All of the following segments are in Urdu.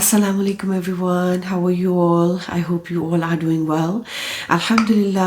Assalamu alaikum everyone. How are you all? I hope you all are doing well. Alhamdulillah,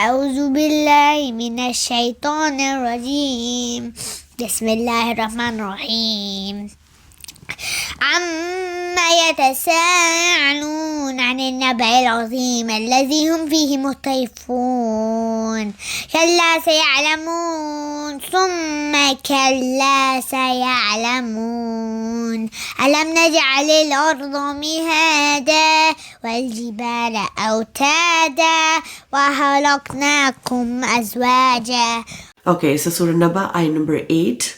أعوذ بالله من الشيطان الرجيم بسم الله الرحمن الرحيم عما يتساءلون عن النبأ العظيم الذي هم فيه مختلفون كلا سيعلمون ثم كلا سيعلمون ألم نجعل الأرض مهادا والجبال أوتادا وخلقناكم أزواجا. Okay, so Surah Naba, ayat number 8.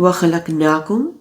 وَخَلَقْنَاكُمْ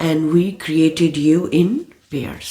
and we created you in pairs.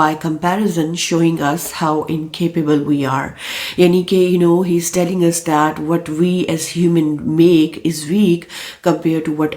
by comparison showing us how incapable we are. Yani ke he's telling us that what we as human make is weak compared to what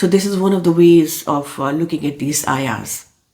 So this is one of the ways of looking at these ayahs.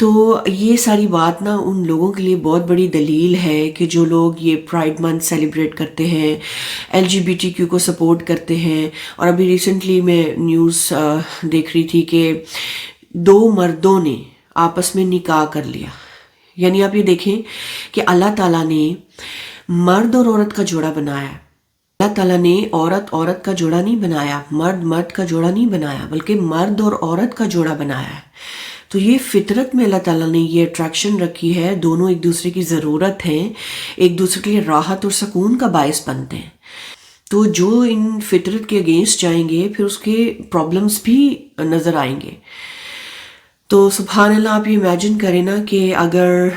تو یہ ساری بات نا ان لوگوں کے لیے بہت بڑی دلیل ہے کہ جو لوگ یہ پرائڈ منتھ سیلیبریٹ کرتے ہیں، LGBTQ کو سپورٹ کرتے ہیں. اور ابھی ریسنٹلی میں نیوز دیکھ رہی تھی کہ 2 مردوں نے آپس میں نکاح کر لیا. یعنی آپ یہ دیکھیں کہ اللہ تعالیٰ نے مرد اور عورت کا جوڑا بنایا. اللہ تعالیٰ نے عورت کا جوڑا نہیں بنایا، مرد کا جوڑا نہیں بنایا، بلکہ مرد اور عورت کا جوڑا بنایا ہے. تو یہ فطرت میں اللہ تعالیٰ نے یہ اٹریکشن رکھی ہے، دونوں ایک دوسرے کی ضرورت ہیں، ایک دوسرے کے لیے راحت اور سکون کا باعث بنتے ہیں. تو جو ان فطرت کے اگینسٹ جائیں گے پھر اس کے پرابلمس بھی نظر آئیں گے. تو سبحان اللہ، آپ یہ امیجن کریں نا کہ اگر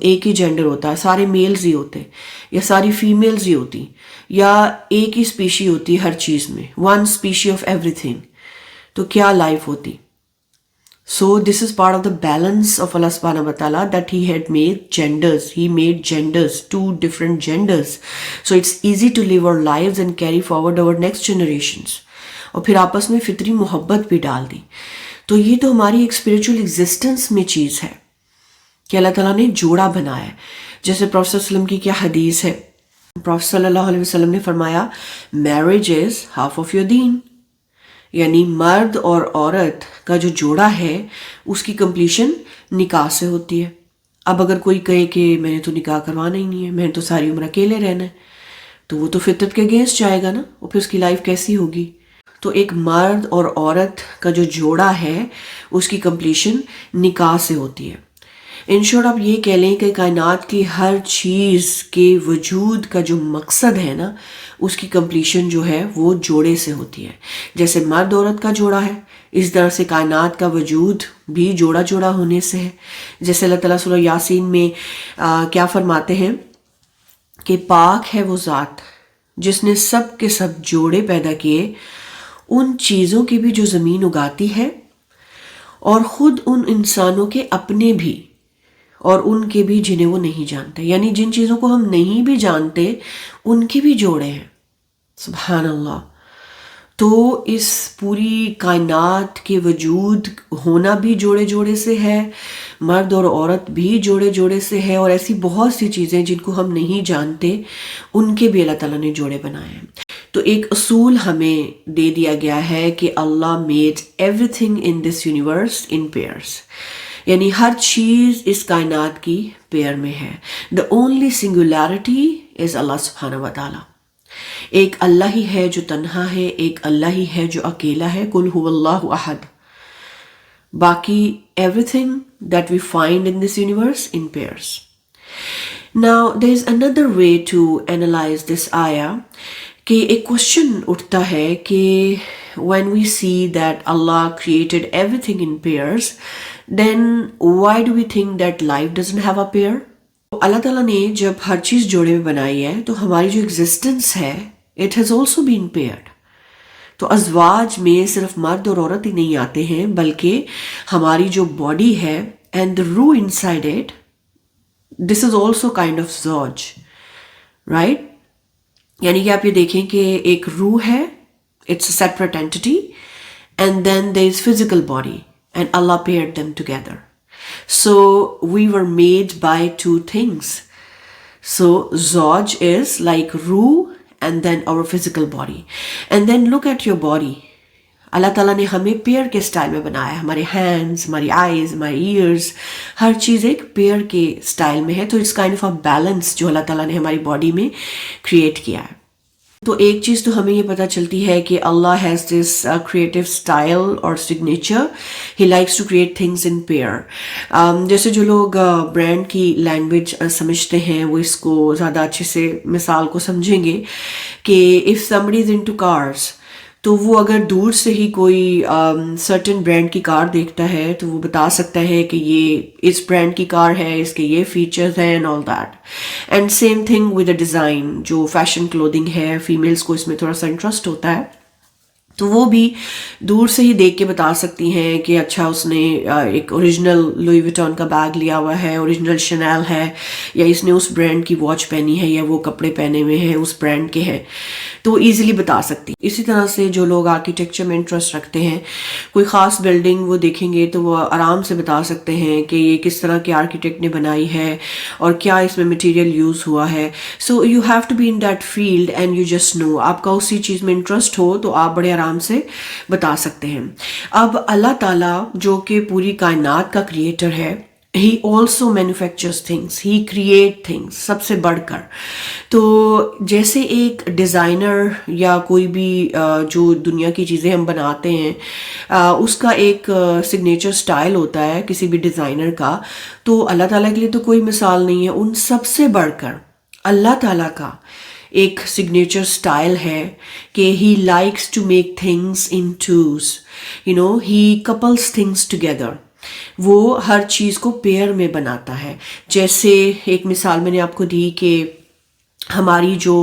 ایک ہی جینڈر ہوتا، سارے میلز ہی ہوتے یا ساری فیمیلز ہی ہوتی، یا ایک ہی اسپیشی ہوتی ہر چیز میں، one species of every thing, تو کیا لائف ہوتی. So this is part of the balance of Allah subhanahu wa ta'ala, that he had made genders. He made genders, 2 different genders. So it's easy to live our lives and carry forward our next generations. اور پھر آپس میں فطری محبت بھی ڈال دی. تو یہ تو ہماری ایک اسپریچول ایگزسٹنس میں چیز ہے کہ اللہ تعالیٰ نے جوڑا بنایا ہے. جیسے پروفیٹ صلی اللہ علیہ وسلم کی کیا حدیث ہے، پروفیٹ صلی اللہ علیہ وسلم نے فرمایا marriage is half of your دین. یعنی مرد اور عورت کا جو جوڑا ہے اس کی کمپلیشن نکاح سے ہوتی ہے. اب اگر کوئی کہے کہ میں نے تو نکاح کروانا ہی نہیں ہے، میں نے تو ساری عمر اکیلے رہنا ہے، تو وہ تو فطرت کے اگینسٹ جائے گا نا، اور پھر اس کی لائف کیسی ہوگی. تو ایک مرد اور عورت کا جو جوڑا ہے اس کی کمپلیشن نکاح سے ہوتی ہے. ان شارٹ آپ یہ کہہ لیں کہ کائنات کی ہر چیز کے وجود کا جو مقصد ہے نا اس کی کمپلیشن جو ہے وہ جوڑے سے ہوتی ہے. جیسے مرد عورت کا جوڑا ہے، اس طرح سے کائنات کا وجود بھی جوڑا جوڑا ہونے سے ہے. جیسے اللہ تعالیٰ سورہ یاسین میں کیا فرماتے ہیں کہ پاک ہے وہ ذات جس نے سب کے سب جوڑے پیدا کیے، ان چیزوں کی بھی جو زمین اگاتی ہے، اور خود ان انسانوں کے اپنے بھی، اور ان کے بھی جنہیں وہ نہیں جانتے. یعنی جن چیزوں کو ہم نہیں بھی جانتے ان کے بھی جوڑے ہیں. سبحان اللہ. تو اس پوری کائنات کے وجود ہونا بھی جوڑے جوڑے سے ہے، مرد اور عورت بھی جوڑے جوڑے سے ہے، اور ایسی بہت سی چیزیں جن کو ہم نہیں جانتے ان کے بھی اللہ تعالیٰ نے جوڑے بنائے ہیں. تو ایک اصول ہمیں دے دیا گیا ہے کہ اللہ made everything in this universe in pairs. یعنی ہر چیز اس کائنات کی پیئر میں ہے. دا اونلی سنگولیرٹی از اللہ سبحانہ و تعالیٰ. ایک اللہ ہی ہے جو تنہا ہے، ایک اللہ ہی ہے جو اکیلا ہے، قل هو اللہ احد. باقی everything that we find in this universe in pairs. Now there is another way to analyze this ayah کہ ایک کوشچن اٹھتا ہے کہ when we see that Allah created everything in pairs, then why do we think that life doesn't have a pair? اللہ تعالیٰ نے جب ہر چیز جوڑے میں بنائی ہے تو ہماری جو ایگزسٹنس ہے it has also been paired. تو ازواج میں صرف مرد اور عورت ہی نہیں آتے ہیں، بلکہ ہماری جو باڈی ہے and the ruh inside it, this is also kind of زوج، right؟ یعنی کہ آپ یہ دیکھیں کہ ایک روح ہے، it's a separate entity, and then there is physical body, and Allah paired them together. So we were made by 2 things. So Zawj is like ruh and then our physical body. And then look at your body. اللہ تعالیٰ نے ہمیں پیئر کے سٹائل میں بنایا ہے. ہمارے ہینڈز، ہماری آئیز، ہماری ایئرز، ہر چیز ایک پیئر کے سٹائل میں ہے. تو it's kind of a balance جو اللہ تعالیٰ نے ہماری باڈی میں کریٹ کیا ہے. تو ایک چیز تو ہمیں یہ پتہ چلتی ہے کہ اللہ ہیز دس کریٹیو اسٹائل اور signature. He likes to create things in pair. جیسے جو لوگ برانڈ کی لینگویج سمجھتے ہیں وہ اس کو زیادہ اچھے سے مثال کو سمجھیں گے کہ if somebody is into cars، تو وہ اگر دور سے ہی کوئی سرٹن برانڈ کی کار دیکھتا ہے تو وہ بتا سکتا ہے کہ یہ اس برانڈ کی کار ہے، اس کے یہ فیچرز ہیں and all that. And same thing with a design. جو فیشن کلودنگ ہے، فیمیلز کو اس میں تھوڑا سا انٹرسٹ ہوتا ہے، تو وہ بھی دور سے ہی دیکھ کے بتا سکتی ہیں کہ اچھا اس نے ایک اوریجنل لوئی وٹون کا بیگ لیا ہوا ہے، اوریجنل شنیل ہے، یا اس نے اس برانڈ کی واچ پہنی ہے، یا وہ کپڑے پہنے ہوئے ہیں اس برانڈ کے ہیں. تو وہ ایزیلی بتا سکتی. اسی طرح سے جو لوگ آرکیٹیکچر میں انٹرسٹ رکھتے ہیں, کوئی خاص بلڈنگ وہ دیکھیں گے تو وہ آرام سے بتا سکتے ہیں کہ یہ کس طرح کے آرکیٹیکٹ نے بنائی ہے اور کیا اس میں مٹیریل یوز ہوا ہے. So you have to be in that field and you just know. آپ کا اسی چیز میں انٹرسٹ ہو تو آپ بڑے آرام سے بتا سکتے ہیں. اب اللہ تعالیٰ جو کہ پوری کائنات کا کریٹر ہے, He also manufactures things, he create things, سب سے بڑھ کر. تو جیسے ایک ڈیزائنر یا کوئی بھی جو دنیا کی چیزیں ہم بناتے ہیں اس کا ایک سگنیچر سٹائل ہوتا ہے کسی بھی ڈیزائنر کا, تو اللہ تعالیٰ کے لیے تو کوئی مثال نہیں ہے. ان سب سے بڑھ کر اللہ تعالیٰ کا ایک سگنیچر سٹائل ہے کہ he likes to make things in twos, he couples things together. وہ ہر چیز کو پیئر میں بناتا ہے. جیسے ایک مثال میں نے آپ کو دی کہ ہماری جو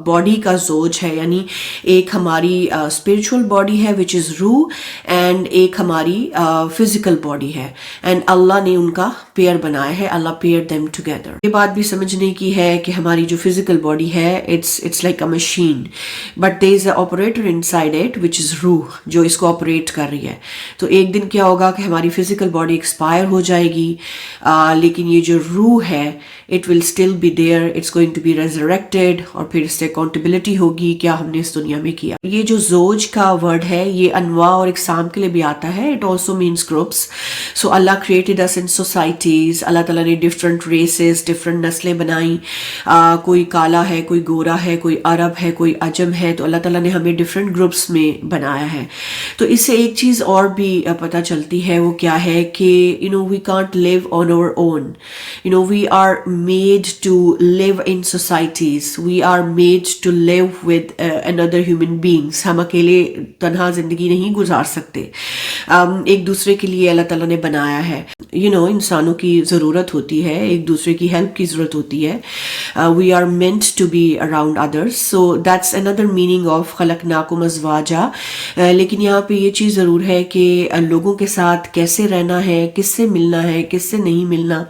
باڈی کا زوج ہے, یعنی ایک ہماری اسپرچول باڈی ہے وچ از روح, اینڈ ایک ہماری فزیکل باڈی ہے, اینڈ اللہ نے ان کا پیئر بنایا ہے. اللہ پیئر دیم ٹوگیدر. یہ بات بھی سمجھنے کی ہے کہ ہماری جو فزیکل باڈی ہے it's like a machine, but there is an operator inside it which is روح جو اس کو آپریٹ کر رہی ہے. تو ایک دن کیا ہوگا کہ ہماری فزیکل باڈی ایکسپائر ہو جائے گی, لیکن یہ جو روح ہے it will still be there, it's going to be resurrected, اور پھر اس سے اکاؤنٹیبلٹی ہوگی کیا ہم نے اس دنیا میں کیا. یہ جو زوج کا ورڈ ہے یہ انواع اور اقسام کے لیے بھی آتا ہے. It also means groups. So اللہ کریٹڈ اس ان سوسائٹیز. اللہ تعالیٰ نے ڈفرنٹ ریسز, ڈفرنٹ نسلیں بنائیں. کوئی کالا ہے, کوئی گورا ہے, کوئی عرب ہے, کوئی عجم ہے. تو اللہ تعالیٰ نے ہمیں ڈفرنٹ گروپس میں بنایا ہے. تو اس سے ایک چیز اور بھی پتہ چلتی ہے, وہ کیا ہے کہ we can't live on our own. We are made to live in societies. We are made to live with another human beings. ہم اکیلے تنہا زندگی نہیں گزار سکتے. ایک دوسرے کے لیے اللہ تعالیٰ نے بنایا ہے. انسانوں کی ضرورت ہوتی ہے, ایک دوسرے کی ہیلپ کی ضرورت ہوتی ہے. We are meant to be around others. So that's another meaning of خلقناکم ازواجا. لیکن یہاں پہ یہ چیز ضرور ہے کہ لوگوں کے ساتھ کیسے رہنا ہے, کس سے ملنا ہے, کس سے نہیں ملنا,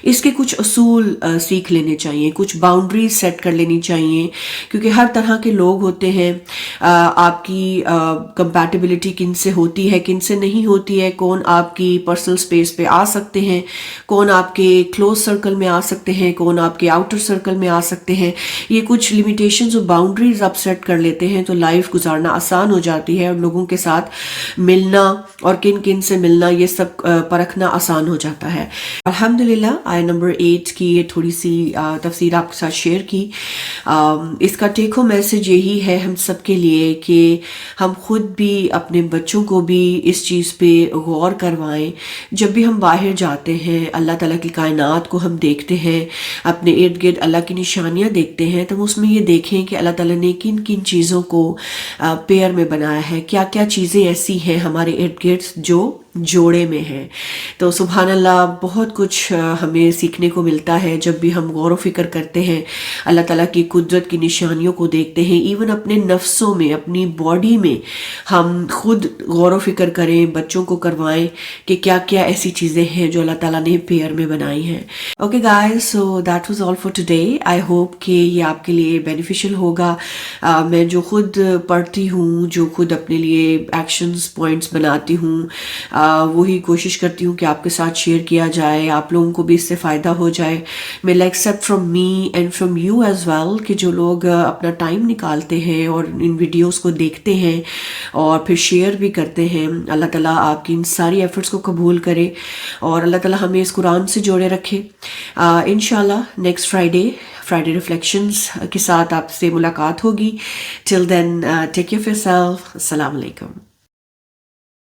اس کے کچھ اصول سیکھ لینے چاہیے, کچھ باؤنڈریز سیٹ کر لینی چاہیے, کیونکہ ہر طرح کے لوگ ہوتے ہیں. آپ کی کمپیٹیبلٹی کن سے ہوتی ہے, کن سے نہیں ہوتی ہے, کون آپ کی پرسنل اسپیس پہ آ سکتے ہیں, کون آپ کے کلوز سرکل میں آ سکتے ہیں, کون آپ کے آؤٹر سرکل میں آ سکتے ہیں. یہ کچھ لمیٹیشنز اور باؤنڈریز آپ سیٹ کر لیتے ہیں تو لائف گزارنا آسان ہو جاتی ہے, اور لوگوں کے ساتھ ملنا اور کن کن سے ملنا یہ سب پرکھنا آسان ہو جاتا ہے. الحمدللہ آیہ نمبر 8 کی یہ تھوڑی سی تفسیر آپ کے ساتھ شیئر کی. اس کا ٹیک ہوم میسج یہی ہے ہم سب کے لیے کہ ہم خود بھی اپنے بچوں کو بھی اس چیز پہ غور کروائیں. جب بھی ہم باہر جاتے ہیں, اللہ تعالیٰ کی کائنات کو ہم دیکھتے ہیں, اپنے ارد گرد اللہ کی نشانیاں دیکھتے ہیں, تو اس میں یہ دیکھیں کہ اللہ تعالیٰ نے کن کن چیزوں کو پیئر میں بنایا ہے, کیا کیا چیزیں ایسی ہیں ہمارے ارد گرد جو جوڑے میں ہیں. تو سبحان اللہ بہت کچھ ہمیں سیکھنے کو ملتا ہے جب بھی ہم غور و فکر کرتے ہیں, اللہ تعالیٰ کی قدرت کی نشانیوں کو دیکھتے ہیں. ایون اپنے نفسوں میں, اپنی باڈی میں ہم خود غور و فکر کریں, بچوں کو کروائیں کہ کیا کیا ایسی چیزیں ہیں جو اللہ تعالیٰ نے پیئر میں بنائی ہیں. Okay guys, so that was all for today. I hope کہ یہ آپ کے لیے بینیفیشل ہوگا. میں جو خود پڑھتی ہوں, جو خود اپنے لیے ایکشنز پوائنٹس بناتی ہوں, وہی کوشش کرتی ہوں کہ آپ کے ساتھ شیئر کیا جائے, آپ لوگوں کو بھی اس سے فائدہ ہو جائے. میں like accept from me and from you as well, کہ جو لوگ اپنا ٹائم نکالتے ہیں اور ان ویڈیوز کو دیکھتے ہیں اور پھر شیئر بھی کرتے ہیں. اللہ تعالیٰ آپ کی ان ساری ایفرٹس کو قبول کرے اور اللہ تعالیٰ ہمیں اس قرآن سے جوڑے رکھے. انشاءاللہ نیکسٹ فرائیڈے ریفلیکشنز کے ساتھ آپ سے ملاقات ہوگی. Till then take care of yourself. السلام علیکم.